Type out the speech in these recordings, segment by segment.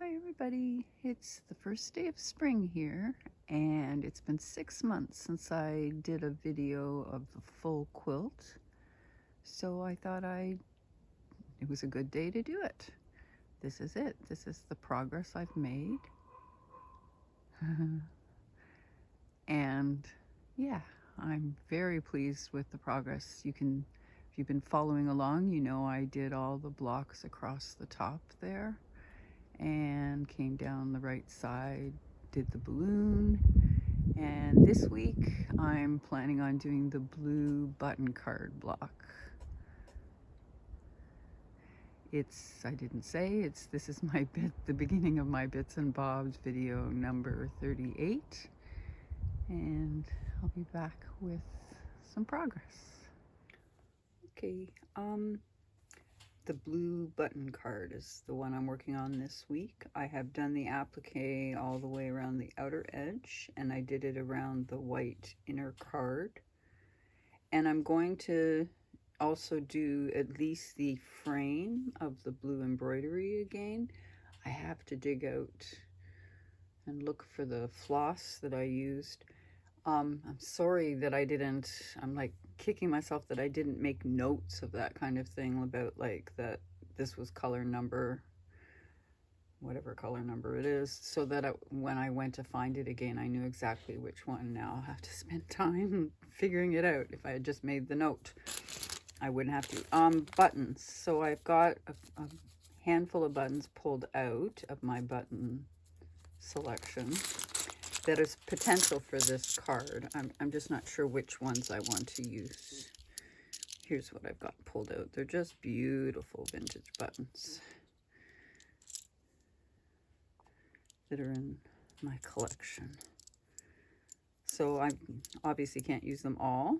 Hi everybody, it's the first day of spring here and it's been 6 months since I did a video of the full quilt, so I thought it was a good day to do it. This is it. This is the progress I've made. And yeah, I'm very pleased with the progress. If you've been following along, you know I did all the blocks across the top there and came down the right side, did the balloon, and this week I'm planning on doing the blue button card block. I didn't say, this is the beginning of my bits and bobs video number 38, and I'll be back with some progress. Okay, the blue button card is the one I'm working on this week. I have done the applique all the way around the outer edge, and I did it around the white inner card. And I'm going to also do at least the frame of the blue embroidery again. I have to dig out and look for the floss that I used. I'm sorry that I'm like kicking myself that I didn't make notes of that kind of thing, about like that this was color number, whatever color number it is, so that when I went to find it again, I knew exactly which one. Now I'll have to spend time figuring it out. If I had just made the note, I wouldn't have to. Buttons. So I've got a handful of buttons pulled out of my button selection that is potential for this card. I'm just not sure which ones I want to use. Here's what I've got pulled out. They're just beautiful vintage buttons that are in my collection. So I obviously can't use them all,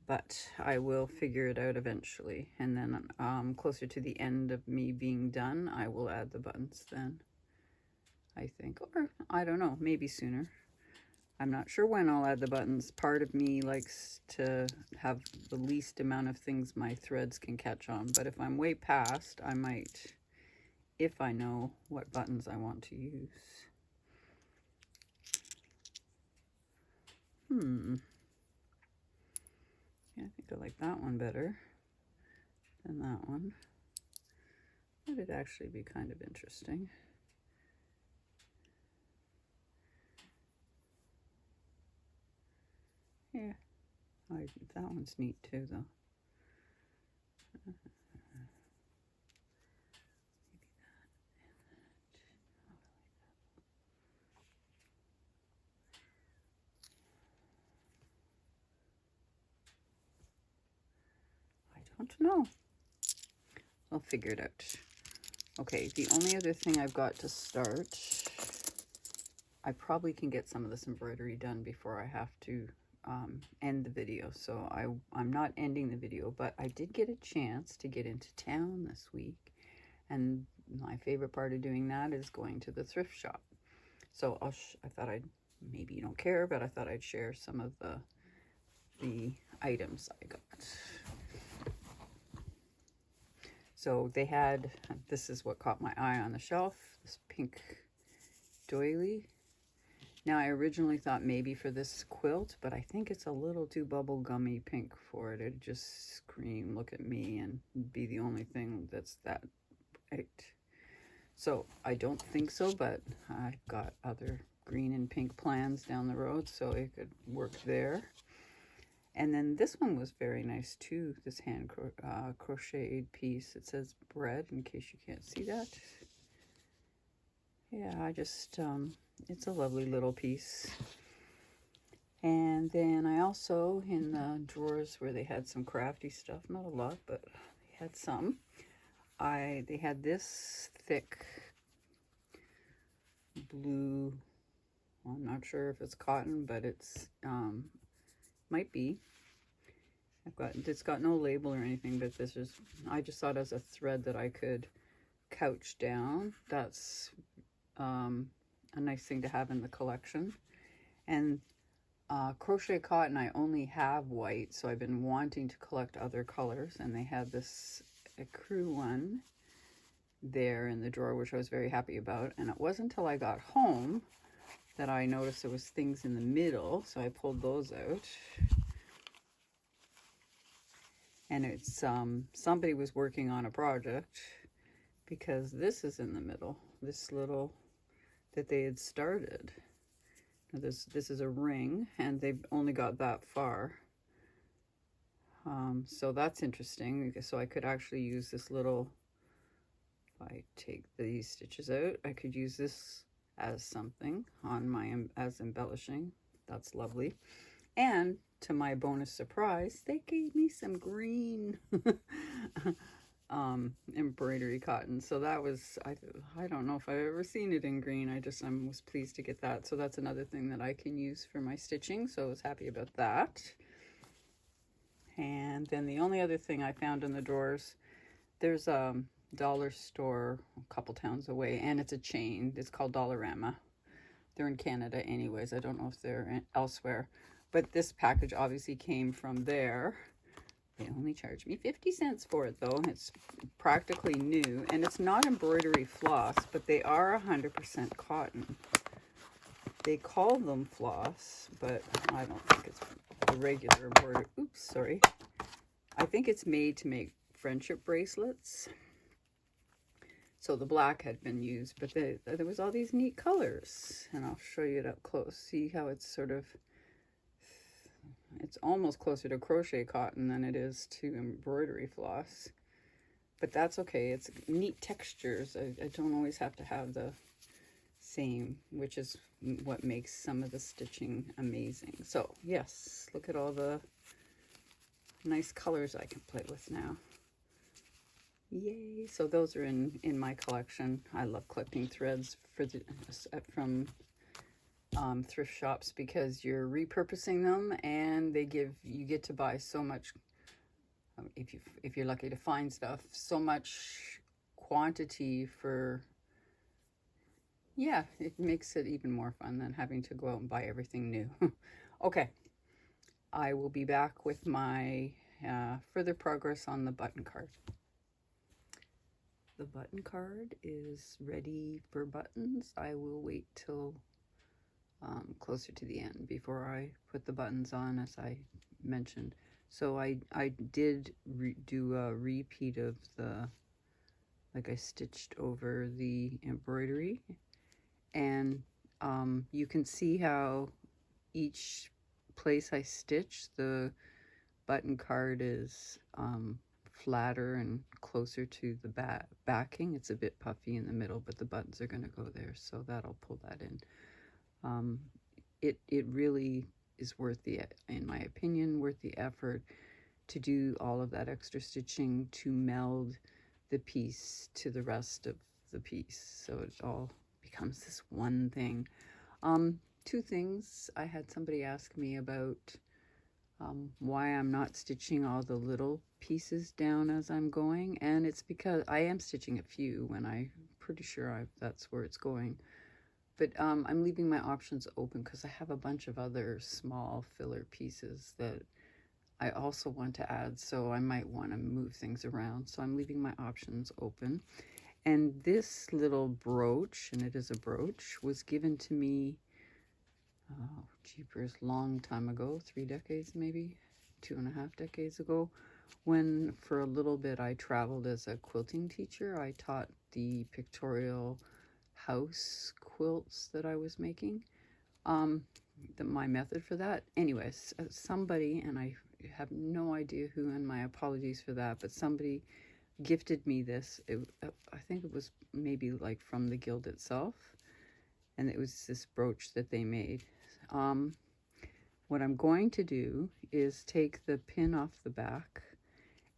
but I will figure it out eventually. And then closer to the end of me being done, I will add the buttons then, I think. Or I don't know, maybe sooner. I'm not sure when I'll add the buttons. Part of me likes to have the least amount of things my threads can catch on. But if I'm way past, I might, if I know what buttons I want to use. Yeah, I think I like that one better than that one. That'd actually be kind of interesting. Yeah, that one's neat too, though. I don't know. I'll figure it out. Okay, the only other thing I've got to start, I probably can get some of this embroidery done before I have to end the video. So I'm not ending the video, but I did get a chance to get into town this week. And my favorite part of doing that is going to the thrift shop. So I thought maybe you don't care, but I thought I'd share some of the items I got. So they had, this is what caught my eye on the shelf, this pink doily. Now I originally thought maybe for this quilt, but I think it's a little too bubblegummy pink for it. It'd just scream, look at me, and be the only thing that's that bright. So I don't think so, but I've got other green and pink plans down the road, so it could work there. And then this one was very nice too, this hand crocheted piece. It says bread, in case you can't see that. Yeah, it's a lovely little piece. And then I also, in the drawers where they had some crafty stuff, not a lot, but they had some, they had this thick blue, well, I'm not sure if it's cotton, but it's might be. It's got no label or anything, but I just thought as a thread that I could couch down. That's a nice thing to have in the collection. And crochet cotton, I only have white, so I've been wanting to collect other colors, and they had this ecru one there in the drawer, which I was very happy about. And it wasn't until I got home that I noticed there was things in the middle, so I pulled those out. And it's somebody was working on a project, because this is in the middle, this little that they had started. Now this is a ring, and they've only got that far. So that's interesting. So I could actually use this little, if I take these stitches out, I could use this as something on my, as embellishing. That's lovely. And to my bonus surprise, they gave me some green embroidery cotton. So that was, I don't know if I've ever seen it in green. I was pleased to get that. So that's another thing that I can use for my stitching. So I was happy about that. And then the only other thing I found in the drawers, there's a dollar store a couple towns away, and it's a chain. It's called Dollarama. They're in Canada anyways. I don't know if they're elsewhere. But this package obviously came from there. They only charged me 50 cents for it though. It's practically new, and it's not embroidery floss, but they are 100% cotton. They call them floss, but I don't think it's the regular embroidery. Oops, sorry. I think it's made to make friendship bracelets. So the black had been used, but there was all these neat colors, and I'll show you it up close. See how it's sort of, it's almost closer to crochet cotton than it is to embroidery floss. But that's okay. It's neat textures. I don't always have to have the same, which is what makes some of the stitching amazing. So yes, look at all the nice colors I can play with now. Yay. So those are in my collection. I love collecting threads from thrift shops, because you're repurposing them, and you get to buy so much, if you're lucky to find stuff, so much quantity for, yeah, it makes it even more fun than having to go out and buy everything new. Okay, I will be back with my further progress on the button card. The button card is ready for buttons. I will wait till closer to the end before I put the buttons on, as I mentioned. So I did do a repeat of the, like I stitched over the embroidery, and you can see how each place I stitch, the button card is flatter and closer to the backing. It's a bit puffy in the middle, but the buttons are going to go there, so that'll pull that in. It really is worth in my opinion, worth the effort to do all of that extra stitching to meld the piece to the rest of the piece, so it all becomes this one thing. Two things. I had somebody ask me about why I'm not stitching all the little pieces down as I'm going, and it's because I am stitching a few when I'm pretty sure that's where it's going. But I'm leaving my options open, because I have a bunch of other small filler pieces that I also want to add, so I might want to move things around. So I'm leaving my options open. And this little brooch, and it is a brooch, was given to me, oh, jeepers, long time ago, 3 decades maybe, 2.5 decades ago, when for a little bit I traveled as a quilting teacher. I taught the pictorial house quilts that I was making, my method for that. Anyways, somebody, and I have no idea who, and my apologies for that, but somebody gifted me this. I think it was maybe like from the guild itself, and it was this brooch that they made. What I'm going to do is take the pin off the back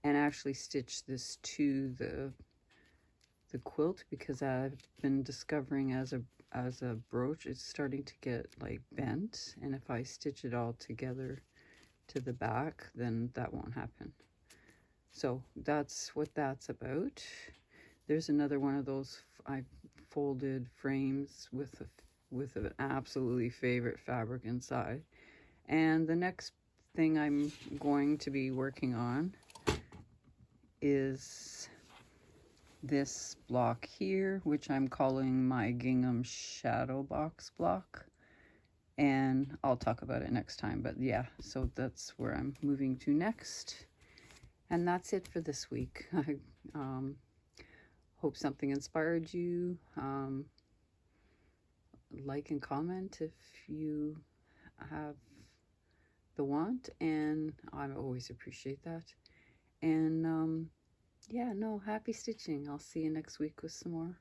and actually stitch this to the quilt, because I've been discovering as a brooch, it's starting to get like bent, and if I stitch it all together to the back, then that won't happen. So that's what that's about. There's another one of those I folded frames with an absolutely favorite fabric inside. And the next thing I'm going to be working on is this block here, which I'm calling my gingham shadow box block, and I'll talk about it next time. But yeah, so that's where I'm moving to next, and that's it for this week. I hope something inspired you. Like and comment if you have the want, and I always appreciate that. And yeah, no, happy stitching. I'll see you next week with some more.